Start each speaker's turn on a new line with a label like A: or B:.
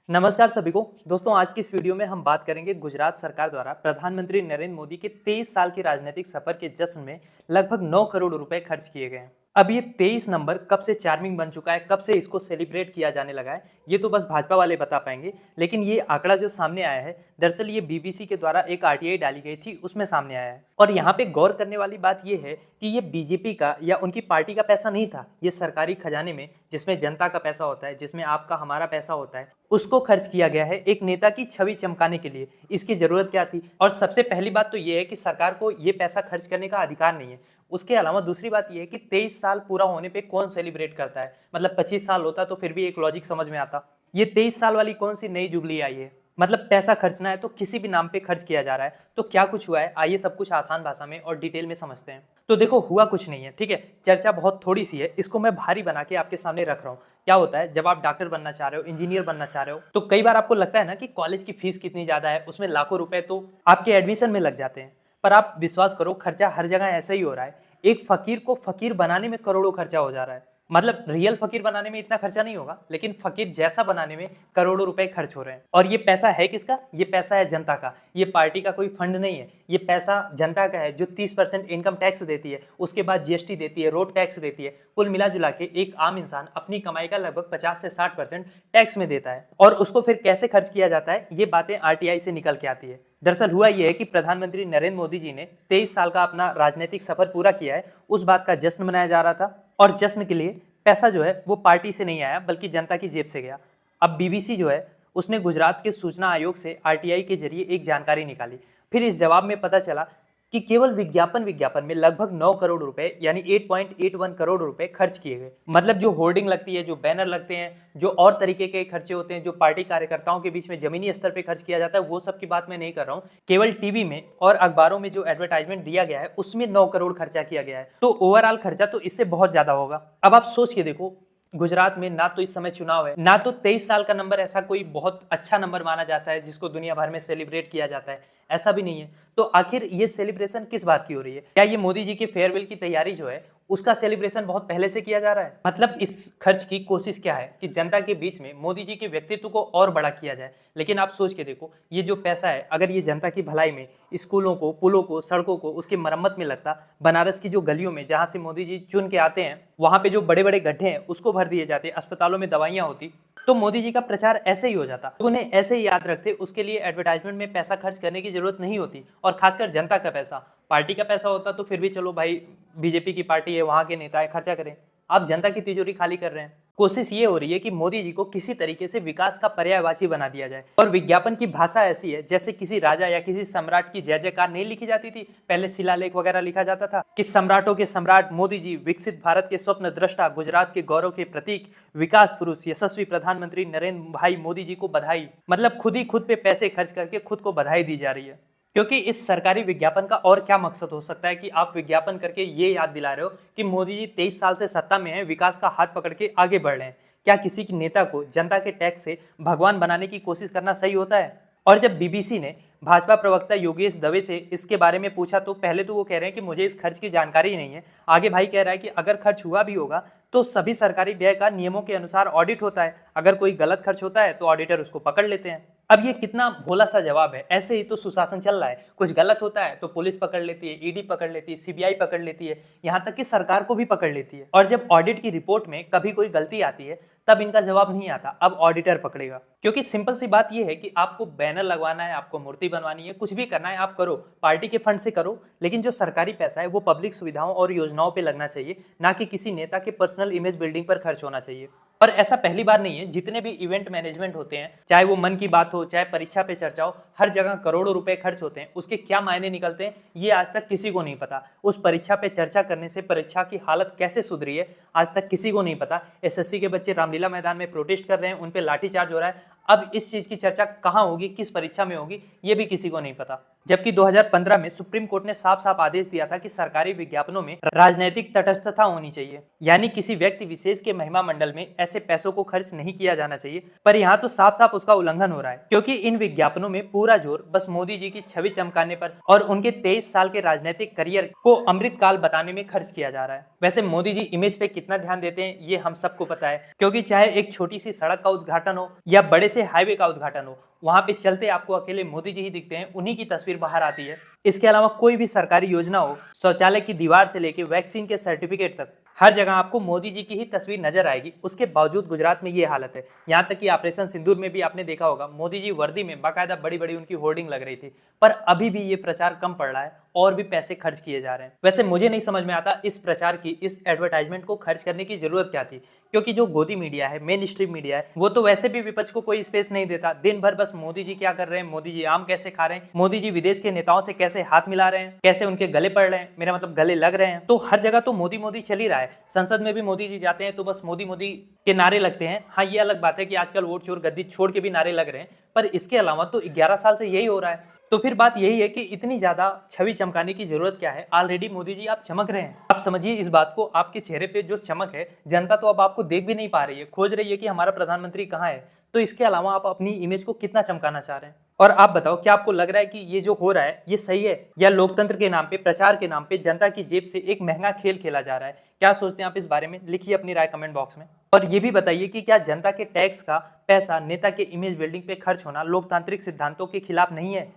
A: नमस्कार सभी को। दोस्तों, आज की इस वीडियो में हम बात करेंगे गुजरात सरकार द्वारा प्रधानमंत्री नरेंद्र मोदी के 23 साल के राजनीतिक सफर के जश्न में लगभग 9 करोड़ रुपए खर्च किए गए हैं। अब ये 23 नंबर कब से चार्मिंग बन चुका है, कब से इसको सेलिब्रेट किया जाने लगा है, ये तो बस भाजपा वाले बता पाएंगे। लेकिन ये आंकड़ा जो सामने आया है, दरअसल ये बीबीसी के द्वारा एक आरटीआई डाली गई थी, उसमें सामने आया है। और यहाँ पे गौर करने वाली बात ये है कि ये बीजेपी का या उनकी पार्टी का पैसा नहीं था। ये सरकारी खजाने में, जिसमें जनता का पैसा होता है, जिसमें आपका हमारा पैसा होता है, उसको खर्च किया गया है एक नेता की छवि चमकाने के लिए। इसकी जरूरत क्या थी? और सबसे पहली बात तो ये है कि सरकार को ये पैसा खर्च करने का अधिकार नहीं है। उसके अलावा दूसरी बात ये है कि 23 साल पूरा होने पे कौन सेलिब्रेट करता है। मतलब 25 साल होता तो फिर भी एक लॉजिक समझ में आता। ये 23 साल वाली कौन सी नई जुबली आई है? मतलब पैसा खर्चना है तो किसी भी नाम पे खर्च किया जा रहा है। तो क्या कुछ हुआ है, आइए सब कुछ आसान भाषा में और डिटेल में समझते हैं। तो देखो, हुआ कुछ नहीं है, ठीक है। चर्चा बहुत थोड़ी सी है, इसको मैं भारी बना के आपके सामने रख रहा हूँ। क्या होता है, जब आप डॉक्टर बनना चाह रहे हो, इंजीनियर बनना चाह रहे हो, तो कई बार आपको लगता है ना कि कॉलेज की फीस कितनी ज्यादा है, उसमें लाखों रुपए तो आपके एडमिशन में लग जाते हैं। पर आप विश्वास करो, खर्चा हर जगह ऐसा ही हो रहा है। एक फकीर को फकीर बनाने में करोड़ों खर्चा हो जा रहा है। मतलब रियल फकीर बनाने में इतना खर्चा नहीं होगा, लेकिन फकीर जैसा बनाने में करोड़ों रुपए खर्च हो रहे हैं। और ये पैसा है किसका? ये पैसा है जनता का। ये पार्टी का कोई फंड नहीं है। ये पैसा जनता का है, जो 30% इनकम टैक्स देती है, उसके बाद जीएसटी देती है, रोड टैक्स देती है। कुल मिला जुला के एक आम इंसान अपनी कमाई का लगभग 50 से 60% टैक्स में देता है। और उसको फिर कैसे खर्च किया जाता है, ये बातें आरटीआई से निकल के आती है। दरअसल हुआ यह है कि प्रधानमंत्री नरेंद्र मोदी जी ने 23 साल का अपना राजनीतिक सफर पूरा किया है, उस बात का जश्न मनाया जा रहा था। और जश्न के लिए पैसा जो है वो पार्टी से नहीं आया, बल्कि जनता की जेब से गया। अब बीबीसी जो है उसने गुजरात के सूचना आयोग से आरटीआई के जरिए एक जानकारी निकाली। फिर इस जवाब में पता चला कि केवल विज्ञापन में लगभग 9 करोड़ रुपए यानी 8.81 करोड़ रुपए खर्च किए गए। मतलब जो होर्डिंग लगती है, जो बैनर लगते हैं, जो और तरीके के खर्चे होते हैं, जो पार्टी कार्यकर्ताओं के बीच में जमीनी स्तर पे खर्च किया जाता है, वो सब की बात मैं नहीं कर रहा हूँ। केवल टीवी में और अखबारों में जो एडवर्टाइजमेंट दिया गया है, उसमें 9 करोड़ खर्चा किया गया है। तो ओवरऑल खर्चा तो इससे बहुत ज्यादा होगा। अब आप सोच के देखो, गुजरात में ना तो इस समय चुनाव है, ना तो 23 साल का नंबर ऐसा कोई बहुत अच्छा नंबर माना जाता है जिसको दुनिया भर में सेलिब्रेट किया जाता है, ऐसा भी नहीं है। तो आखिर ये सेलिब्रेशन किस बात की हो रही है? क्या ये मोदी जी के फेयरवेल की तैयारी जो है उसका सेलिब्रेशन बहुत पहले से किया जा रहा है? मतलब इस खर्च की कोशिश क्या है कि जनता के बीच में मोदी जी के व्यक्तित्व को और बड़ा किया जाए। लेकिन आप सोच के देखो, ये जो पैसा है अगर ये जनता की भलाई में, स्कूलों को, पुलों को, सड़कों को, उसकी मरम्मत में लगता, बनारस की जो गलियों में जहां से मोदी जी चुन के आते हैं, वहां पे जो बड़े बड़े गड्ढे हैं उसको भर दिए जाते, अस्पतालों में दवाइयां होती, तो मोदी जी का प्रचार ऐसे ही हो जाता। तो उन्हें ऐसे ही याद रखते, उसके लिए एडवर्टाइजमेंट में पैसा खर्च करने की जरूरत नहीं होती। और खासकर जनता का पैसा, पार्टी का पैसा होता तो फिर भी चलो भाई, बीजेपी की पार्टी है, वहां के नेता है, खर्चा करें। आप जनता की तिजोरी खाली कर रहे हैं। कोशिश ये हो रही है कि मोदी जी को किसी तरीके से विकास का पर्यायवाची बना दिया जाए। और विज्ञापन की भाषा ऐसी है जैसे किसी राजा या किसी सम्राट की जय जयकार नहीं लिखी जाती थी, पहले शिलालेख वगैरह लिखा जाता था कि सम्राटों के सम्राट मोदी जी, विकसित भारत के स्वप्न दृष्टा, गुजरात के गौरव के प्रतीक, विकास पुरुष, यशस्वी प्रधानमंत्री नरेंद्र भाई मोदी जी को बधाई। मतलब खुद ही खुद पे पैसे खर्च करके खुद को बधाई दी जा रही है। क्योंकि इस सरकारी विज्ञापन का और क्या मकसद हो सकता है कि आप विज्ञापन करके ये याद दिला रहे हो कि मोदी जी 23 साल से सत्ता में है, विकास का हाथ पकड़ के आगे बढ़ रहे हैं। क्या किसी की नेता को जनता के टैक्स से भगवान बनाने की कोशिश करना सही होता है? और जब बीबीसी ने भाजपा प्रवक्ता योगेश दवे से इसके बारे में पूछा, तो पहले तो वो कह रहे हैं कि मुझे इस खर्च की जानकारी ही नहीं है। आगे भाई कह रहा है कि अगर खर्च हुआ भी होगा तो सभी सरकारी व्यय का नियमों के अनुसार ऑडिट होता है। अगर कोई गलत खर्च होता है तो ऑडिटर उसको पकड़ लेते हैं। अब ये कितना भोला सा जवाब है। ऐसे ही तो सुशासन चल रहा है, कुछ गलत होता है तो पुलिस पकड़ लेती है, ईडी पकड़ लेती है, सीबीआई पकड़ लेती है, यहाँ तक कि सरकार को भी पकड़ लेती है। और जब ऑडिट की रिपोर्ट में कभी कोई गलती आती है तब इनका जवाब नहीं आता, अब ऑडिटर पकड़ेगा। क्योंकि सिंपल सी बात यह है कि आपको बैनर लगवाना है, आपको मूर्ति बनवानी है, कुछ भी करना है आप करो, पार्टी के फंड से करो, लेकिन जो सरकारी पैसा है वो पब्लिक सुविधाओं और योजनाओं पे लगना चाहिए, ना कि किसी नेता के पर्सनल इमेज बिल्डिंग पर खर्च होना चाहिए। और ऐसा पहली बार नहीं है, जितने भी इवेंट मैनेजमेंट होते हैं, चाहे वो मन की बात हो, चाहे परीक्षा पे चर्चा हो, हर जगह करोड़ों रुपए खर्च होते हैं। उसके क्या मायने निकलते हैं ये आज तक किसी को नहीं पता। उस परीक्षा पे चर्चा करने से परीक्षा की हालत कैसे सुधरी है आज तक किसी को नहीं पता। एसएससी के बच्चे रामलीला मैदान में प्रोटेस्ट कर रहे हैं, उन पे लाठीचार्ज हो रहा है। अब इस चीज की चर्चा कहाँ होगी, किस परीक्षा में होगी, ये भी किसी को नहीं पता। जबकि 2015 में सुप्रीम कोर्ट ने साफ साफ आदेश दिया था कि सरकारी विज्ञापनों में राजनीतिक तटस्थता होनी चाहिए, यानी किसी व्यक्ति विशेष के महिमा मंडल में ऐसे पैसों को खर्च नहीं किया जाना चाहिए। पर यहाँ तो साफ साफ उसका उल्लंघन हो रहा है, क्योंकि इन विज्ञापनों में पूरा जोर बस मोदी जी की छवि चमकाने पर और उनके 23 साल के राजनीतिक करियर को अमृतकाल बताने में खर्च किया जा रहा है। वैसे मोदी जी इमेज पे कितना ध्यान देते हैं ये हम सबको पता है, क्योंकि चाहे एक छोटी सी सड़क का उद्घाटन हो या बड़े से हाईवे का उद्घाटन हो, वहां पे चलते आपको अकेले मोदी जी ही दिखते हैं, उन्हीं की तस्वीर बाहर आती है। इसके अलावा कोई भी सरकारी योजना हो, शौचालय की दीवार से लेके वैक्सीन के सर्टिफिकेट तक, हर जगह आपको मोदी जी की ही तस्वीर नजर आएगी। उसके बावजूद गुजरात में ये हालत है। यहाँ तक कि ऑपरेशन सिंदूर में भी आपने देखा होगा, मोदी जी वर्दी में बाकायदा बड़ी बड़ी उनकी होर्डिंग लग रही थी, पर अभी भी ये प्रचार कम पड़ रहा है और भी पैसे खर्च किए जा रहे हैं। वैसे मुझे नहीं समझ में आता इस प्रचार की, इस एडवर्टाइजमेंट को खर्च करने की जरूरत क्या थी, क्योंकि जो गोदी मीडिया है, मेन स्ट्रीम मीडिया है, वो तो वैसे भी विपक्ष को कोई स्पेस नहीं देता। दिन भर बस मोदी जी क्या कर रहे हैं, मोदी जी आम कैसे खा रहे हैं, मोदी जी विदेश के नेताओं से कैसे हाथ मिला रहे हैं, कैसे उनके गले पड़ रहे हैं, मेरा मतलब गले लग रहे हैं। तो हर जगह तो मोदी मोदी चल ही रहा है। संसद में भी मोदी जी जाते हैं तो बस मोदी मोदी के नारे लगते हैं। हाँ, ये अलग बात है कि आजकल वोट चोर गद्दी छोड़ के भी नारे लग रहे हैं, पर इसके अलावा तो 11 साल से यही हो रहा है। तो फिर बात यही है कि इतनी ज्यादा छवि चमकाने की जरूरत क्या है? ऑलरेडी मोदी जी आप चमक रहे हैं। आप समझिए इस बात को, आपके चेहरे पे जो चमक है, जनता तो अब आपको देख भी नहीं पा रही है, खोज रही है कि हमारा प्रधानमंत्री कहाँ है। तो इसके अलावा आप अपनी इमेज को कितना चमकाना चाह रहे हैं? और आप बताओ, क्या आपको लग रहा है कि ये जो हो रहा है ये सही है, या लोकतंत्र के नाम पे, प्रचार के नाम पे जनता की जेब से एक महंगा खेल खेला जा रहा है? क्या सोचते हैं आप इस बारे में? लिखिए अपनी राय कमेंट बॉक्स में। और ये भी बताइए कि क्या जनता के टैक्स का पैसा नेता के इमेज बिल्डिंग पे खर्च होना लोकतांत्रिक सिद्धांतों के खिलाफ नहीं है?